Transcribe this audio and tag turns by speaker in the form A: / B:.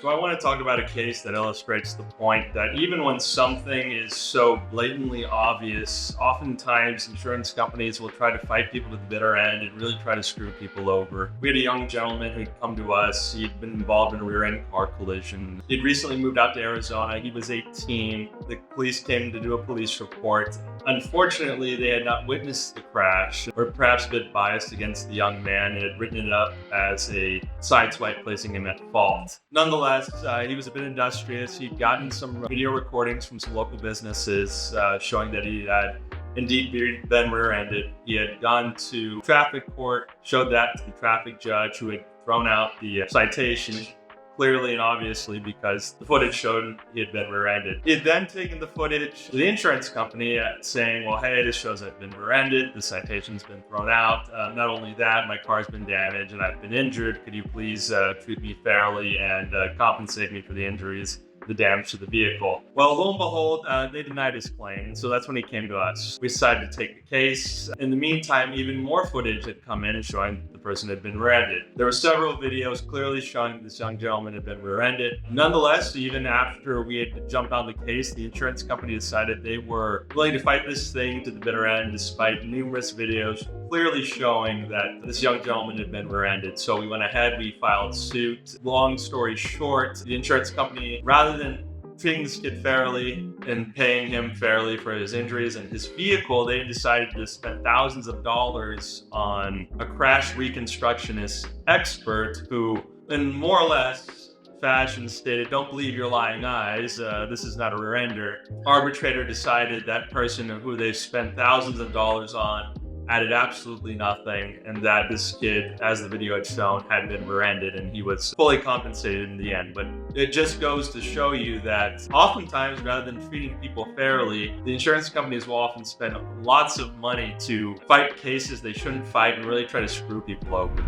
A: So I want to talk about a case that illustrates the point that even when something is so blatantly obvious, oftentimes insurance companies will try to fight people to the bitter end and really try to screw people over. We had a young gentleman who'd come to us. He'd been involved in a rear-end car collision. He'd recently moved out to Arizona. He was 18. The police came to do a police report. Unfortunately, they had not witnessed the crash, or perhaps a bit biased against the young man, and had written it up as a sideswipe, placing him at fault. Nonetheless, he was a bit industrious. He'd gotten some video recordings from some local businesses showing that he had indeed been rear-ended. He had gone to traffic court, showed that to the traffic judge, who had thrown out the citation clearly and obviously because the footage showed he had been rear-ended. He had then taken the footage to the insurance company saying, well, hey, this shows I've been rear-ended, the citation's been thrown out. Not only that, my car's been damaged and I've been injured. Could you please treat me fairly and compensate me for the injuries, the damage to the vehicle? Well, lo and behold, they denied his claim. So that's when he came to us. We decided to take the case. In the meantime, even more footage had come in and showing the person had been rear-ended. There were several videos clearly showing this young gentleman had been rear-ended. Nonetheless, even after we had jumped on the case, the insurance company decided they were willing to fight this thing to the bitter end despite numerous videos clearly showing that this young gentleman had been rear-ended. So we went ahead, we filed suit. Long story short, the insurance company, rather than treating this kid fairly and paying him fairly for his injuries and his vehicle, they decided to spend thousands of dollars on a crash reconstructionist expert who, in more or less fashion, stated, don't believe your lying eyes, this is not a rear-ender. Arbitrator decided that person who they spent thousands of dollars on added absolutely nothing, and that this kid, as the video had shown, had been rear-ended and he was fully compensated in the end. But it just goes to show you that oftentimes, rather than treating people fairly, the insurance companies will often spend lots of money to fight cases they shouldn't fight and really try to screw people over.